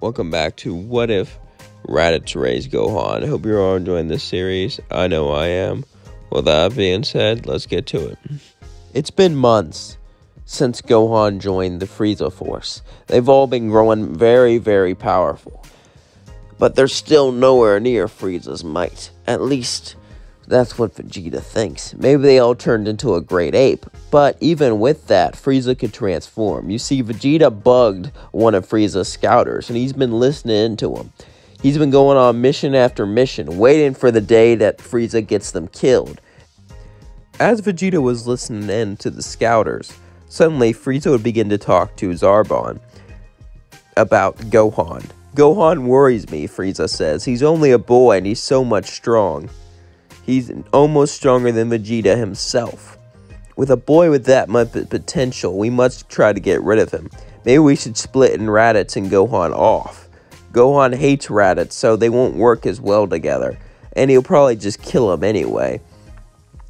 Welcome back to What If Raditz raised Gohan. I hope you're all enjoying this series. I know I am. With that being said, let's get to it. It's been months since Gohan joined the Frieza Force. They've all been growing very, very powerful. But they're still nowhere near Frieza's might. At least, that's what Vegeta thinks. Maybe they all turned into a great ape. But even with that, Frieza could transform. You see, Vegeta bugged one of Frieza's scouters, and he's been listening to him. He's been going on mission after mission, waiting for the day that Frieza gets them killed. As Vegeta was listening in to the scouters, suddenly Frieza would begin to talk to Zarbon about Gohan. Gohan worries me, Frieza says. He's only a boy and he's so much strong. He's almost stronger than Vegeta himself. With a boy with that much potential, we must try to get rid of him. Maybe we should split in Raditz and Gohan off. Gohan hates Raditz, so they won't work as well together, and he'll probably just kill him anyway.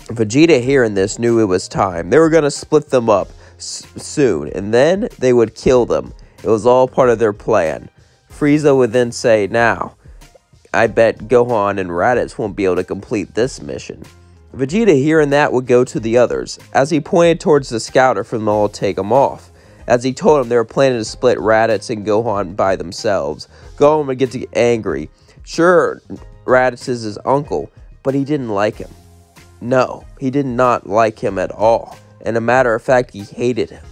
Vegeta, hearing this, knew it was time. They were going to split them up soon, and then they would kill them. It was all part of their plan. Frieza would then say, "Now, I bet Gohan and Raditz won't be able to complete this mission." Vegeta, hearing that, would go to the others, as he pointed towards the scouter for them all to take him off. As he told him they were planning to split Raditz and Gohan by themselves. Gohan would get angry. Sure, Raditz is his uncle, but he didn't like him. No, he did not like him at all. And a matter of fact, he hated him.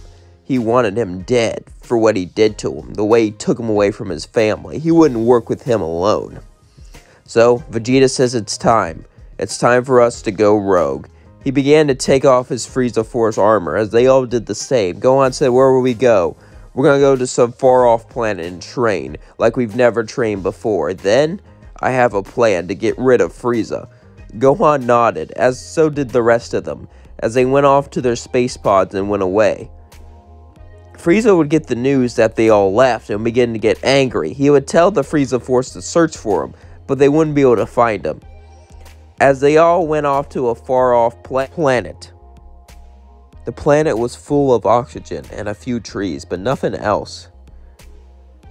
He wanted him dead for what he did to him, the way he took him away from his family. He wouldn't work with him alone. So, Vegeta says it's time. It's time for us to go rogue. He began to take off his Frieza Force armor, as they all did the same. Gohan said, "Where will we go?" "We're going to go to some far-off planet and train, like we've never trained before. Then, I have a plan to get rid of Frieza." Gohan nodded, as so did the rest of them, as they went off to their space pods and went away. Frieza would get the news that they all left and begin to get angry. He would tell the Frieza Force to search for him, but they wouldn't be able to find him. As they all went off to a far-off planet. The planet was full of oxygen and a few trees, but nothing else.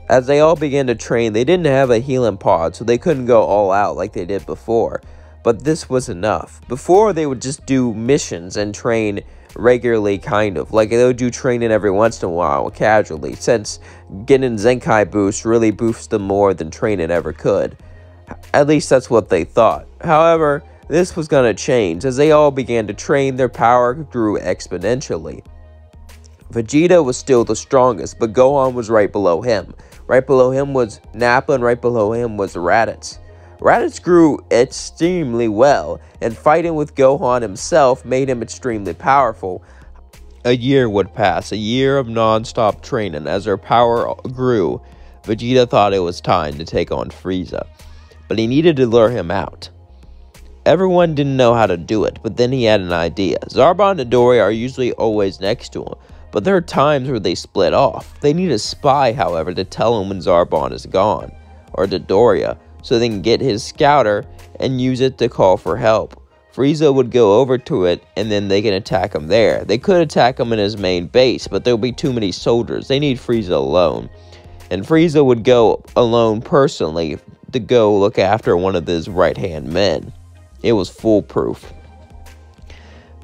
As they all began to train, they didn't have a healing pod, so they couldn't go all out like they did before. But this was enough. Before, they would just do missions and train regularly, kind of. Like, they would do training every once in a while, casually, since getting Zenkai boost really boosts them more than training ever could. At least that's what they thought. However, this was going to change. As they all began to train, their power grew exponentially. Vegeta was still the strongest, but Gohan was right below him. Right below him was Nappa, and right below him was Raditz. Raditz grew extremely well, and fighting with Gohan himself made him extremely powerful. A year would pass, a year of non-stop training. As their power grew, Vegeta thought it was time to take on Frieza. But he needed to lure him out. Everyone didn't know how to do it, but then he had an idea. Zarbon and Dory are usually always next to him, but there are times where they split off. They need a spy, however, to tell him when Zarbon is gone, or Dodoria, so they can get his scouter and use it to call for help. Frieza would go over to it, and then they can attack him there. They could attack him in his main base, but there will be too many soldiers. They need Frieza alone. And Frieza would go alone personally to go look after one of his right-hand men. It was foolproof.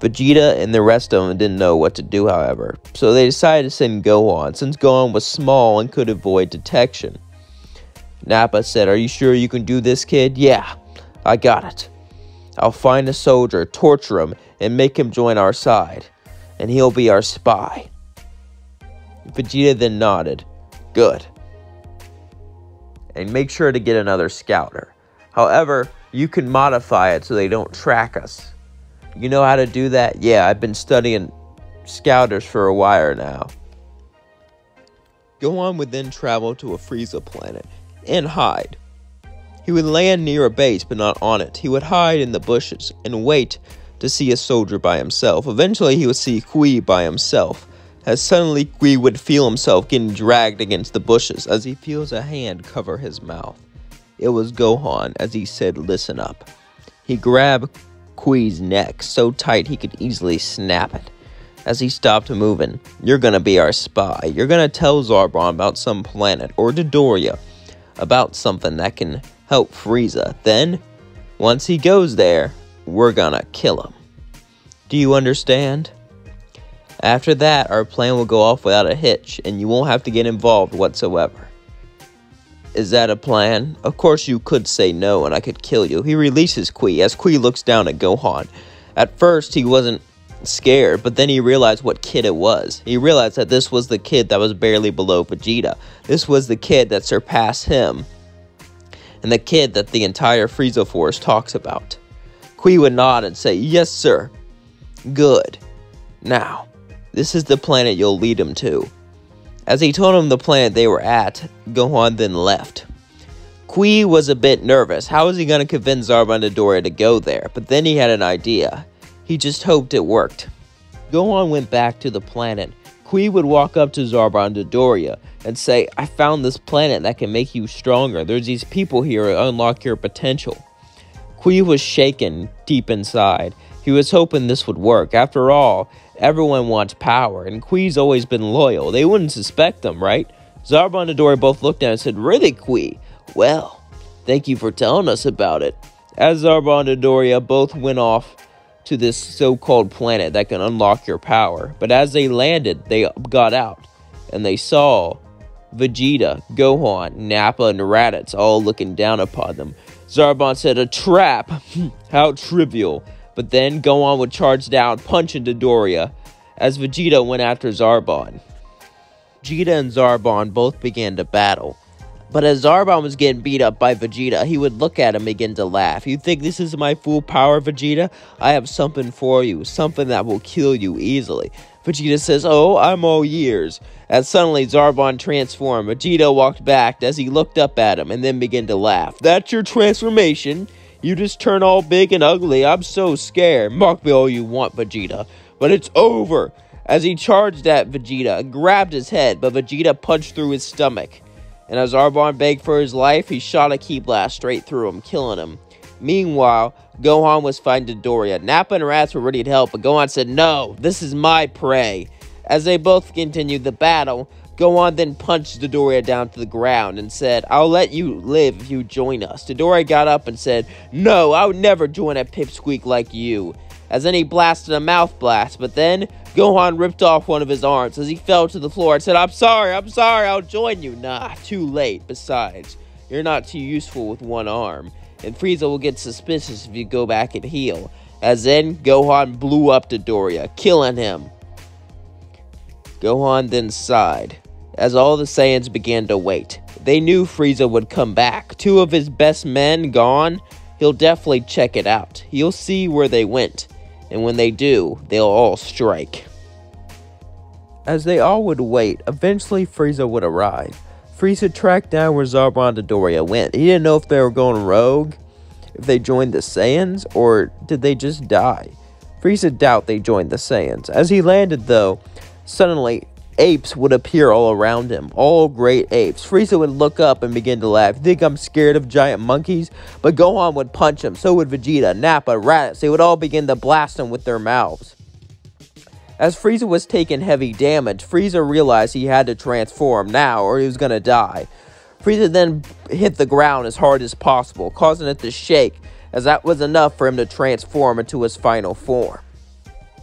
Vegeta and the rest of them didn't know what to do, however, so they decided to send Gohan, since Gohan was small and could avoid detection. Nappa said, "Are you sure you can do this, kid?" "Yeah, I got it. I'll find a soldier, torture him, and make him join our side, and he'll be our spy." Vegeta then nodded. "Good. And make sure to get another scouter. However, you can modify it so they don't track us." "You know how to do that?" "Yeah, I've been studying scouters for a while now." Gohan would then travel to a Frieza planet and hide. He would land near a base, but not on it. He would hide in the bushes and wait to see a soldier by himself. Eventually, he would see Kui by himself, as suddenly Kui would feel himself getting dragged against the bushes as he feels a hand cover his mouth. It was Gohan, as he said, "Listen up." He grabbed Kui's neck so tight he could easily snap it. As he stopped moving, "You're gonna be our spy. You're gonna tell Zarbon about some planet, or Dodoria. about something that can help Frieza. Then, once he goes there, we're gonna kill him. Do you understand? After that, our plan will go off without a hitch, and you won't have to get involved whatsoever. Is that a plan? Of course you could say no, and I could kill you. He releases Kui, as Kui looks down at Gohan. At first, he wasn't scared, but then he realized what kid it was. He realized that this was the kid that was barely below Vegeta. This was the kid that surpassed him, and the kid that the entire Frieza Force talks about. Kui would nod and say, "Yes, sir." Good. Now, this is the planet you'll lead him to. As he told him the planet they were at, Gohan then left. Kui was a bit nervous. How was he going to convince Zarbon and Dodoria to go there? But then he had an idea. He just hoped it worked. Gohan went back to the planet. Kui would walk up to Zarbon and Dodoria and say, "I found this planet that can make you stronger. There's these people here to unlock your potential." Kui was shaken deep inside. He was hoping this would work. After all, everyone wants power, and Kui's always been loyal. They wouldn't suspect them, right? Zarbon and Dodoria both looked at him and said, "Really, Kui? Well, thank you for telling us about it." As Zarbon and Dodoria both went off to this so-called planet that can unlock your power. But as they landed, they got out, and they saw Vegeta, Gohan, Nappa, and Raditz all looking down upon them. Zarbon said, "A trap? How trivial." But then Gohan would charge down, punch into Dodoria, as Vegeta went after Zarbon. Vegeta and Zarbon both began to battle. But as Zarbon was getting beat up by Vegeta, he would look at him and begin to laugh. "You think this is my full power, Vegeta? I have something for you, something that will kill you easily." Vegeta says, "Oh, I'm all ears." As suddenly Zarbon transformed, Vegeta walked back as he looked up at him and then began to laugh. "That's your transformation? You just turn all big and ugly. I'm so scared. Mock me all you want, Vegeta, but it's over." As he charged at Vegeta and grabbed his head, but Vegeta punched through his stomach. And as Zarbon begged for his life, he shot a ki blast straight through him, killing him. Meanwhile, Gohan was fighting Dodoria. Nappa and Raditz were ready to help, but Gohan said, "No, this is my prey." As they both continued the battle, Gohan then punched Dodoria down to the ground and said, "I'll let you live if you join us." Dodoria got up and said, "No, I would never join a pipsqueak like you." As then he blasted a mouth blast, but then Gohan ripped off one of his arms as he fell to the floor and said, I'm sorry, I'll join you." Nah, too late. Besides, you're not too useful with one arm, and Frieza will get suspicious if you go back and heal. As then, Gohan blew up Dodoria, killing him. Gohan then sighed, as all the Saiyans began to wait. They knew Frieza would come back. 2 of his best men gone, he'll definitely check it out. He'll see where they went, and when they do, they'll all strike. As they all would wait, eventually Frieza would arrive. Frieza tracked down where Zarbon and Dodoria went. He didn't know if they were going rogue, if they joined the Saiyans, or did they just die. Frieza doubted they joined the Saiyans. As he landed, though, suddenly apes would appear all around him, all great apes. Frieza would look up and begin to laugh. "You think I'm scared of giant monkeys?" But Gohan would punch him, so would Vegeta, Nappa, Raditz. They would all begin to blast him with their mouths. As Frieza was taking heavy damage, Frieza realized he had to transform now or he was going to die. Frieza then hit the ground as hard as possible, causing it to shake, as that was enough for him to transform into his final form.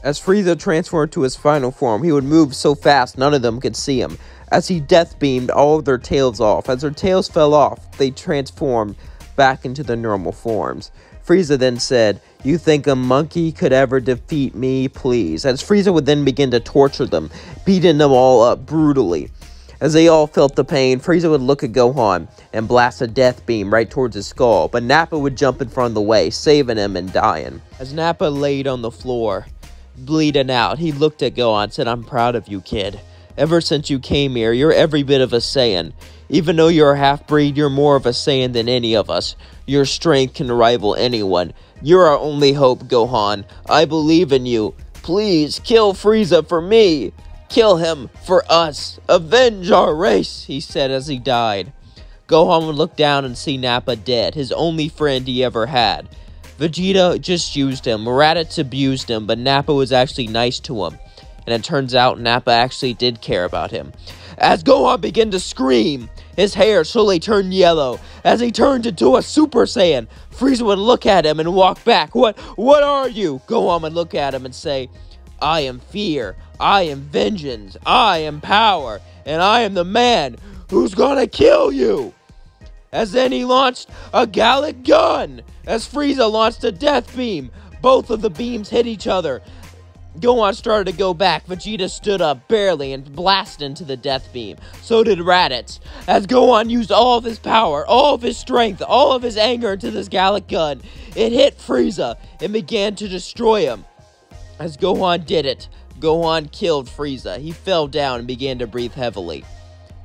As Frieza transformed to his final form, he would move so fast none of them could see him. As he death beamed all of their tails off. As their tails fell off, they transformed back into their normal forms. Frieza then said, "You think a monkey could ever defeat me, please?" As Frieza would then begin to torture them, beating them all up brutally. As they all felt the pain, Frieza would look at Gohan and blast a death beam right towards his skull, but Nappa would jump in front of the way, saving him and dying. As Nappa laid on the floor, bleeding out, he looked at Gohan and said, "I'm proud of you, kid. Ever since you came here, you're every bit of a Saiyan. Even though you're a half-breed, you're more of a Saiyan than any of us. Your strength can rival anyone. You're our only hope, Gohan. I believe in you. Please, kill Frieza for me. Kill him for us. Avenge our race," he said as he died. Gohan would look down and see Nappa dead, his only friend he ever had. Vegeta just used him, Raditz abused him, but Nappa was actually nice to him. And it turns out Nappa actually did care about him. As Gohan began to scream, his hair slowly turned yellow. As he turned into a Super Saiyan, Frieza would look at him and walk back. What are you? Gohan would look at him and say, I am fear, I am vengeance, I am power, and I am the man who's gonna kill you. As then he launched a Gallic gun. As Frieza launched a death beam, both of the beams hit each other. Gohan started to go back. Vegeta stood up barely and blasted into the death beam. So did Raditz. As Gohan used all of his power, all of his strength, all of his anger into this Gallic gun, it hit Frieza and began to destroy him. As Gohan did it, Gohan killed Frieza. He fell down and began to breathe heavily.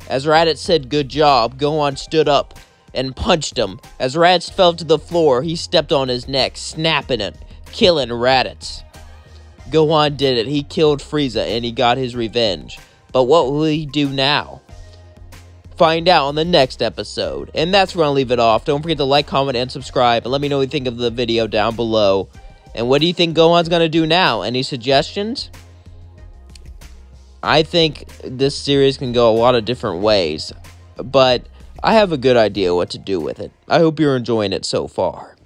As Raditz said good job, Gohan stood up and punched him. As Raditz fell to the floor, he stepped on his neck, snapping it, killing Raditz. Gohan did it. He killed Frieza and he got his revenge. But what will he do now? Find out on the next episode. And that's where I'll leave it off. Don't forget to like, comment, and subscribe. And let me know what you think of the video down below. And what do you think Gohan's going to do now? Any suggestions? I think this series can go a lot of different ways. But I have a good idea what to do with it. I hope you're enjoying it so far.